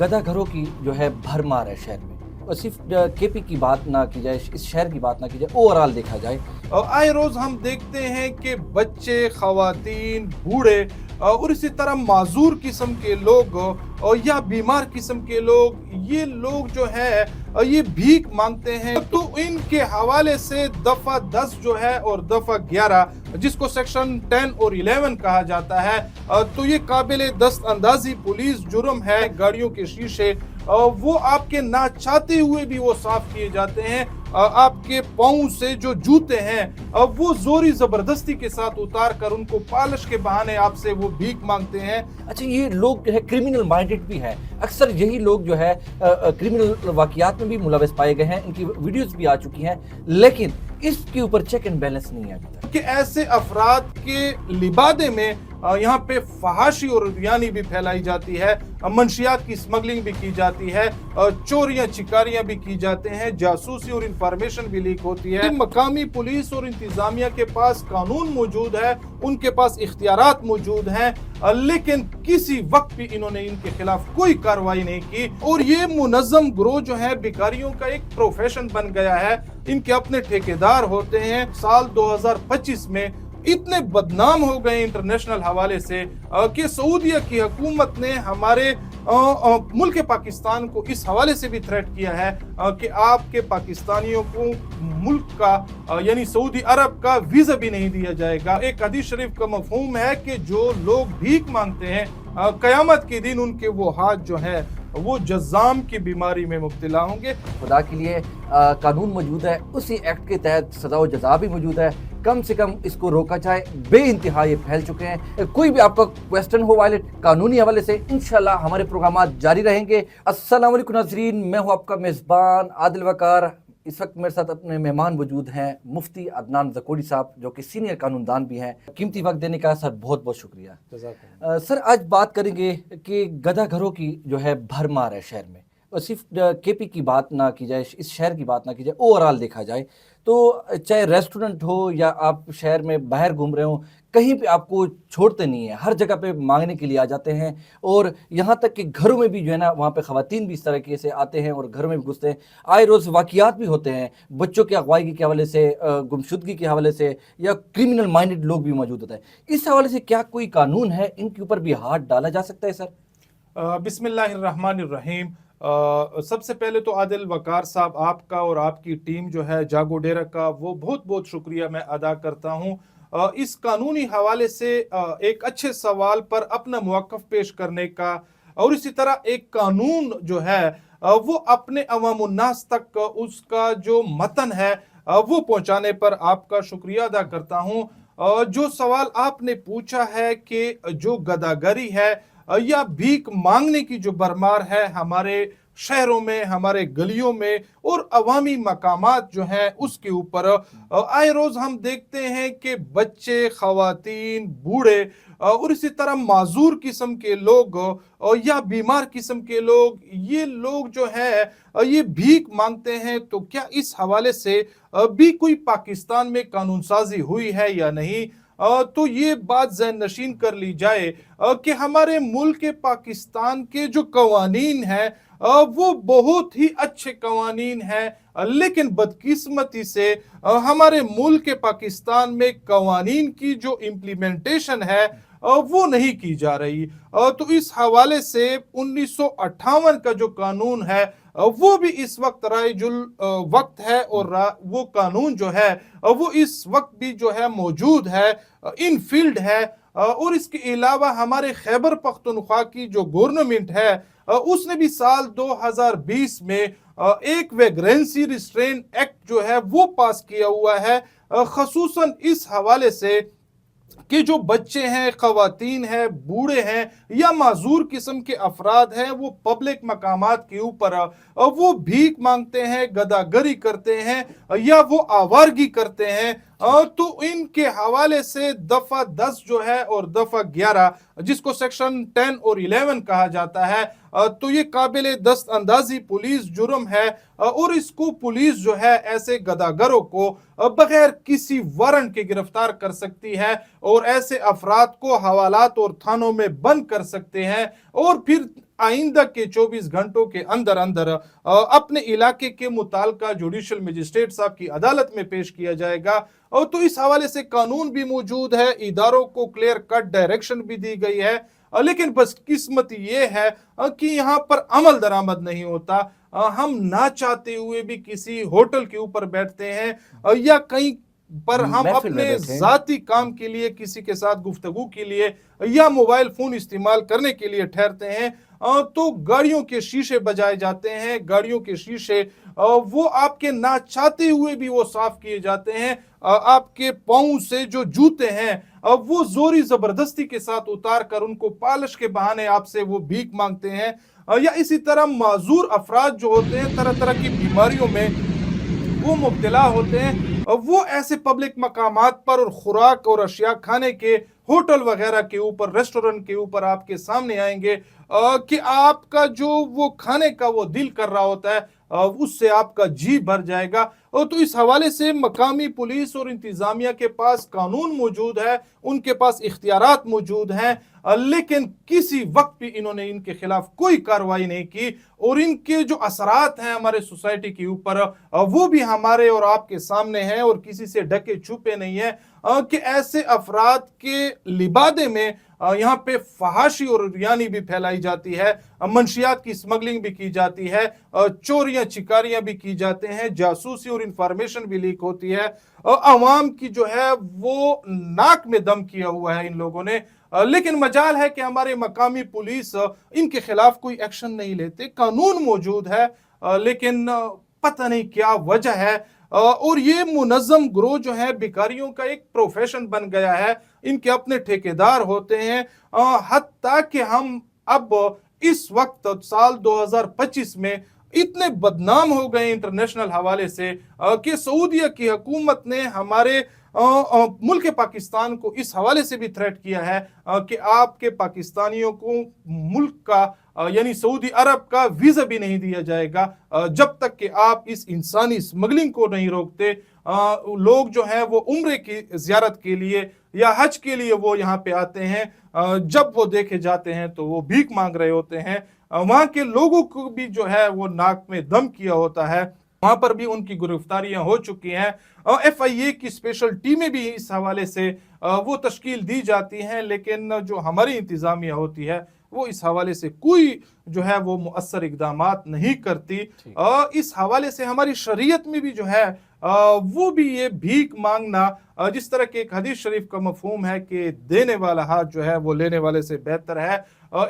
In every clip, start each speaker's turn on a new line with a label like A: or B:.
A: गधा घरों की जो है भरमार है शहर में, और सिर्फ केपी की बात ना की जाए, इस शहर की बात ना की जाए, ओवरऑल देखा जाए।
B: आए रोज हम देखते हैं कि बच्चे, खवातीन, बूढ़े और इसी तरह माजूर किस्म के लोग और या बीमार किस्म के लोग, ये लोग जो है ये भीख मांगते हैं। तो इनके हवाले से दफा 10 जो है और दफा 11 जिसको सेक्शन 10 और 11 कहा जाता है, तो ये काबिल दस्त अंदाजी पुलिस जुर्म है। गाड़ियों के शीशे वो आपके ना चाहते हुए भी वो साफ किए जाते हैं। आपके पाँव से जो जूते हैं वो जोरी जबरदस्ती के साथ उतार कर उनको पालिश के बहाने आपसे वो भीख मांगते हैं।
A: अच्छा, ये लोग जो है क्रिमिनल माइंडेड भी है, अक्सर यही लोग जो है क्रिमिनल वाकयात में भी मुलविस पाए गए हैं, इनकी वीडियोस भी आ चुकी हैं, लेकिन इसके ऊपर चेक एंड बैलेंस नहीं है अभी तक।
B: कि ऐसे अफराद के लिबादे में यहाँ पे फहाशी और रियानी भी फैलाई जाती है, मंशियात की स्मगलिंग भी की जाती है, चोरियां चिकारियां भी की जाते हैं, जासूसी और इंफॉर्मेशन भी लीक होती है। मकामी पुलिस और इंतजामिया के पास कानून मौजूद है, उनके पास इख्तियारात मौजूद हैं, लेकिन किसी वक्त भी इन्होंने इनके खिलाफ कोई कार्रवाई नहीं की। और ये मुनज़्ज़म ग्रोह जो है भिखारियों का एक प्रोफेशन बन गया है, इनके अपने ठेकेदार होते हैं। साल 2025 में इतने बदनाम हो गए इंटरनेशनल हवाले से कि सऊदीया की हुकूमत ने हमारे मुल्क पाकिस्तान को इस हवाले से भी थ्रेट किया है कि आपके पाकिस्तानियों को मुल्क का यानी सऊदी अरब का वीज़ा भी नहीं दिया जाएगा। एक हदीस शरीफ का मफहूम है कि जो लोग भीख मांगते हैं क़यामत के दिन उनके वो हाथ जो है वो जज़ाम की बीमारी में मुब्तला होंगे।
A: खुदा के लिए कानून मौजूद है, उसी एक्ट के तहत सज़ा व जज़ा भी मौजूद है, कम से कम इसको रोका जाए। बे इंतहा ये फैल चुके हैं। कोई भी आपका क्वेश्चन हो वाले कानूनी हवाले से, इंशाल्लाह हमारे प्रोग्राम जारी रहेंगे। अस्सलाम वालेकुम नाज़रीन, मैं हूँ आपका मेज़बान आदिल वकार। इस वक्त मेरे साथ अपने मेहमान मौजूद हैं मुफ्ती अदनान ज़कोड़ी साहब, जो कि सीनियर कानूनदान भी हैं। कीमती वक्त देने का सर बहुत बहुत शुक्रिया। सर, आज बात करेंगे कि गधा घरों की जो है भरमार है शहर में, और सिर्फ केपी की बात ना की जाए, इस शहर की बात ना की जाए, ओवरऑल देखा जाए तो चाहे रेस्टोरेंट हो या आप शहर में बाहर घूम रहे हो, कहीं पे आपको छोड़ते नहीं है, हर जगह पे मांगने के लिए आ जाते हैं। और यहाँ तक कि घरों में भी जो है ना, वहाँ पे खवातीन भी इस तरह से आते हैं और घरों में भी घुसते हैं। आए रोज़ वाक़ियात भी होते हैं, बच्चों की अगवाई के हवाले से, गुमशुदगी के हवाले से, या क्रिमिनल माइंडेड लोग भी मौजूद होते हैं। इस हवाले से क्या कोई कानून है, इनके ऊपर भी हाथ डाला जा सकता है सर?
B: बिस्मिल्लाहिर्रहमानिर्रहीम। सबसे पहले तो आदिल वकार साहब, आपका और आपकी टीम जो है जागो डेरा का, वो बहुत बहुत शुक्रिया मैं अदा करता हूँ। इस कानूनी हवाले से एक अच्छे सवाल पर अपना मौक़िफ़ पेश करने का, और इसी तरह एक कानून जो है वो अपने अवामुन्नास तक उसका जो मतन है वो पहुँचाने पर आपका शुक्रिया अदा करता हूँ। जो सवाल आपने पूछा है कि जो गदागरी है या भीख मांगने की जो भरमार है हमारे शहरों में, हमारे गलियों में और अवामी मकामात जो हैं उसके ऊपर, आए रोज़ हम देखते हैं कि बच्चे, खवातीन, बूढ़े और इसी तरह माजूर किस्म के लोग या बीमार किस्म के लोग, ये लोग जो है ये भीख मांगते हैं। तो क्या इस हवाले से भी कोई पाकिस्तान में कानून साजी हुई है या नहीं? तो ये बात ज़हन नशीन कर ली जाए कि हमारे मुल्क पाकिस्तान के जो कवानीन हैं वो बहुत ही अच्छे कवानीन हैं, लेकिन बदकिस्मती से हमारे मुल्क पाकिस्तान में कवानीन की जो इम्प्लीमेंटेशन है वो नहीं की जा रही। तो इस हवाले से 1958 का जो कानून है वो भी इस वक्त राइजुल वक्त है, और वो कानून जो है वो इस वक्त भी जो है मौजूद है, इन फील्ड है। और इसके अलावा हमारे खैबर पख्तूनख्वा की जो गवर्नमेंट है उसने भी साल 2020 में एक वैग्रेंसी रिस्ट्रेन एक्ट जो है वो पास किया हुआ है, खसूसन इस हवाले से कि जो बच्चे हैं, खवातीन हैं, बूढ़े हैं या माजूर किस्म के अफराद हैं, वो पब्लिक मकामात के ऊपर वो भीख मांगते हैं, गदागरी करते हैं या वो आवारगी करते हैं, तो इनके हवाले से दफा 10 जो है और दफा 11 जिसको सेक्शन 10 और 11 कहा जाता है, तो ये काबिल दस्त अंदाजी पुलिस जुर्म है। और इसको पुलिस जो है ऐसे गदागरों को बगैर किसी वारंट के गिरफ्तार कर सकती है और ऐसे अफराद को हवालात और थानों में बंद कर सकते हैं, और फिर आइंदा के 24 घंटों के अंदर अंदर अपने इलाके के मुताल्लिका जुडिशल मजिस्ट्रेट साहब की अदालत में पेश किया जाएगा। और तो इस हवाले से कानून भी मौजूद है, इदारों को क्लियर कट डायरेक्शन भी दी गई है, लेकिन बस किस्मत ये है कि यहाँ पर अमल दरामद नहीं होता। हम ना चाहते हुए भी किसी होटल के ऊपर बैठते हैं या कहीं पर हम
A: महफिल में
B: अपने
A: बैठे हैं।
B: जाती काम के लिए किसी के साथ गुफ्तगू के लिए या मोबाइल फोन इस्तेमाल करने के लिए ठहरते हैं, तो गाड़ियों के शीशे बजाए जाते हैं, गाड़ियों के शीशे वो आपके ना चाहते हुए भी वो साफ किए जाते हैं। आपके पाँव से जो जूते हैं वो जोरी जबरदस्ती के साथ उतार कर उनको पालिश के बहाने आपसे वो भीख मांगते हैं। या इसी तरह माजूर अफराद जो होते हैं तरह तरह की बीमारियों में वो मुब्तला होते हैं, वो ऐसे पब्लिक मकामात पर और खुराक और अशिया खाने के होटल वगैरह के ऊपर, रेस्टोरेंट के ऊपर आपके सामने आएंगे कि आपका जो वो खाने का वो दिल कर रहा होता है उससे आपका जी भर जाएगा। और तो इस हवाले से मकामी पुलिस और इंतजामिया के पास कानून मौजूद है, उनके पास इख्तियारात मौजूद हैं, लेकिन किसी वक्त भी इन्होंने इनके खिलाफ कोई कार्रवाई नहीं की। और इनके जो असरात हैं हमारे सोसाइटी के ऊपर वो भी हमारे और आपके सामने हैं और किसी से ढके छुपे नहीं है कि ऐसे अफराद के लिबादे में यहाँ पे फहाशी और रियानी भी फैलाई जाती है, मंशियात की स्मगलिंग भी की जाती है, चोरियां चिकारियां भी की जाते हैं, जासूसी और इंफॉर्मेशन भी लीक होती है। अवाम की जो है वो नाक में दम किया हुआ है इन लोगों ने, लेकिन मजाल है कि हमारे मकामी पुलिस इनके खिलाफ कोई एक्शन नहीं लेते। कानून मौजूद है लेकिन पता नहीं क्या वजह है। और ये मुनज़्ज़म ग्रोह जो है भिखारियों का एक प्रोफेशन बन गया है, इनके अपने ठेकेदार होते हैं। हत्ता कि हम अब इस वक्त साल 2025 में इतने बदनाम हो गए इंटरनेशनल हवाले से कि सऊदीया की हुकूमत ने हमारे मुल्क पाकिस्तान को इस हवाले से भी थ्रेट किया है कि आपके पाकिस्तानियों को मुल्क का यानी सऊदी अरब का वीज़ा भी नहीं दिया जाएगा जब तक कि आप इस इंसानी स्मगलिंग को नहीं रोकते। लोग जो हैं वो उम्रे की ज़ियारत के लिए या हज के लिए वो यहाँ पे आते हैं, जब वो देखे जाते हैं तो वो भीख मांग रहे होते हैं। वहाँ के लोगों को भी जो है वो नाक में दम किया होता है, वहां पर भी उनकी गिरफ्तारियां हो चुकी हैं। FIA की स्पेशल टीमें भी इस हवाले से वो तश्कील दी जाती हैं, लेकिन जो हमारी इंतजामिया होती है वो इस हवाले से कोई जो है वो मुअस्सर इक़दामात नहीं करती। इस हवाले से हमारी शरीयत में भी जो है वो भी ये भीख मांगना, जिस तरह के एक हदीस शरीफ का मफहूम है कि देने वाला हाथ जो है वो लेने वाले से बेहतर है,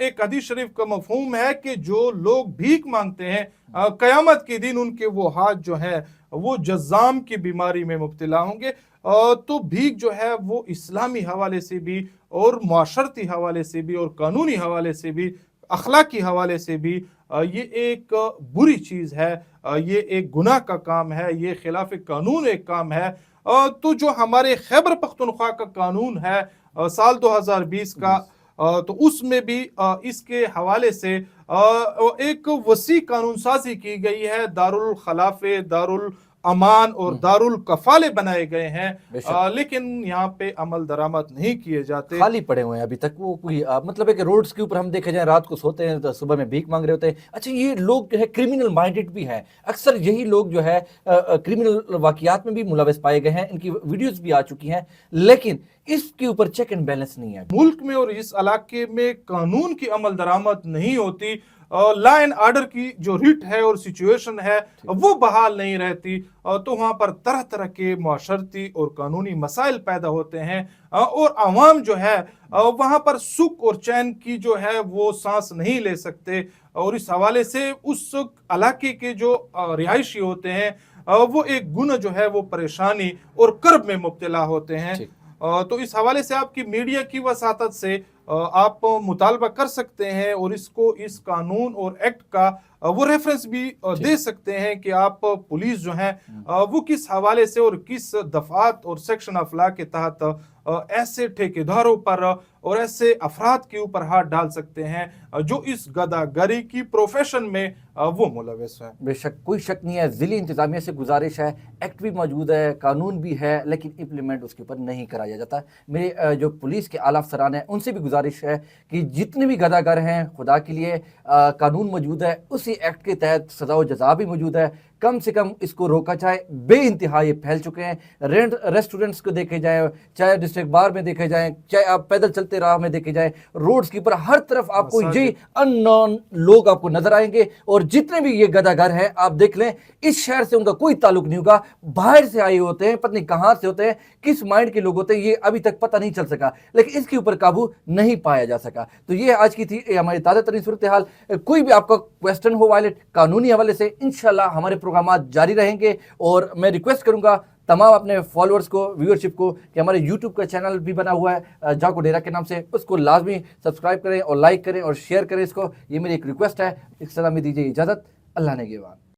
B: एक हदीस शरीफ का मफहूम है कि जो लोग भीख मांगते हैं क़यामत के दिन उनके वो हाथ जो है वो जज़ाम की बीमारी में मुब्तला होंगे। तो भीख जो है वो इस्लामी हवाले से भी और माशरती हवाले से भी और कानूनी हवाले से भी अखलाकी हवाले से भी ये एक बुरी चीज़ है, ये एक गुनाह का काम है, ये खिलाफ कानून एक काम है। तो जो हमारे खैबर पख्तूनख्वा का कानून है साल 2020 का, तो उसमें भी इसके हवाले से एक वसी कानून साजी की गई है। दारुल खलाफे, दारुल अमान और दारुल कफाले बनाए गए हैं, लेकिन यहाँ पे अमल दरामद नहीं किए जाते,
A: खाली पड़े हुए हैं अभी तक। वो कोई मतलब है कि रोड्स के ऊपर हम देखे जाए रात को सोते हैं तो सुबह में भीख मांग रहे होते हैं। अच्छा, ये लोग जो है क्रिमिनल माइंडेड भी हैं, अक्सर यही लोग जो है क्रिमिनल वाकियात में भी मुलविस पाए गए हैं, इनकी वीडियोस भी आ चुकी हैं, लेकिन इसके ऊपर चेक एंड बैलेंस नहीं है।
B: मुल्क में और इस इलाके में कानून की अमल दरामद नहीं होती, लॉ एंड ऑर्डर की जो रिट है और सिचुएशन है वो बहाल नहीं रहती, तो वहाँ पर तरह तरह के माशरती और कानूनी मसाइल पैदा होते हैं और आवाम जो है वहाँ पर सुख और चैन की जो है वो सांस नहीं ले सकते। और इस हवाले से उस इलाके के जो रिहायशी होते हैं वो एक गुना जो है वो परेशानी और कर्ब में मुब्तला होते हैं। तो इस हवाले से आपकी मीडिया की वसातत से आप मुतालबा कर सकते हैं और इसको इस कानून और एक्ट का वो रेफरेंस भी दे सकते हैं कि आप पुलिस जो है वो किस हवाले से और किस दफात और सेक्शन ऑफ लॉ के तहत ऐसे ठेकेदारों पर और ऐसे अफराद के ऊपर हाथ डाल सकते हैं जो इस गदागरी की प्रोफेशन में वो मुलविस है।
A: बेशक कोई शक नहीं है, ज़िली इंतज़ामिया से गुजारिश है, एक्ट भी मौजूद है, कानून भी है, लेकिन इम्प्लीमेंट उसके ऊपर नहीं कराया जाता। मेरे जो पुलिस के आला अफसरान हैं उनसे भी गुजारिश गुजारिश है कि जितने भी गदागर हैं खुदा के लिए कानून मौजूद है, उसी एक्ट के तहत सज़ा व जज़ा भी मौजूद है, कम से कम इसको रोका जाए। बेइंतहा ये फैल चुके हैं। रेस्टोरेंट्स को देखे जाएं, चाहे डिस्ट्रिक्ट बार में देखे जाएं, चाहे आप पैदल चलते राह में देखे जाएं, रोड्स के ऊपर हर तरफ आपको ये अननोन लोग आपको नजर आएंगे। और जितने भी ये गदागर हैं आप देख लें, इस शहर से उनका कोई ताल्लुक नहीं होगा, बाहर से आए होते हैं, पता नहीं कहाँ से होते हैं, किस माइंड के लोग होते हैं, ये अभी तक पता नहीं चल सका, लेकिन इसके ऊपर काबू नहीं पाया जा सका। तो ये आज की थी हमारी ताज़ा तरीन सूरत हाल। कोई भी आपका क्वेश्चन हो वायलेट कानूनी हवाले से, इंशाल्लाह हमारे प्रोग्राम जारी रहेंगे। और मैं रिक्वेस्ट करूंगा तमाम अपने फॉलोअर्स को, व्यूअरशिप को, कि हमारे यूट्यूब का चैनल भी बना हुआ है जागो डेरा के नाम से, उसको लाजमी सब्सक्राइब करें और लाइक करें और शेयर करें इसको। ये मेरी एक रिक्वेस्ट है। इस सलामी दीजिए इजाज़त। अल्लाह ने गिवान।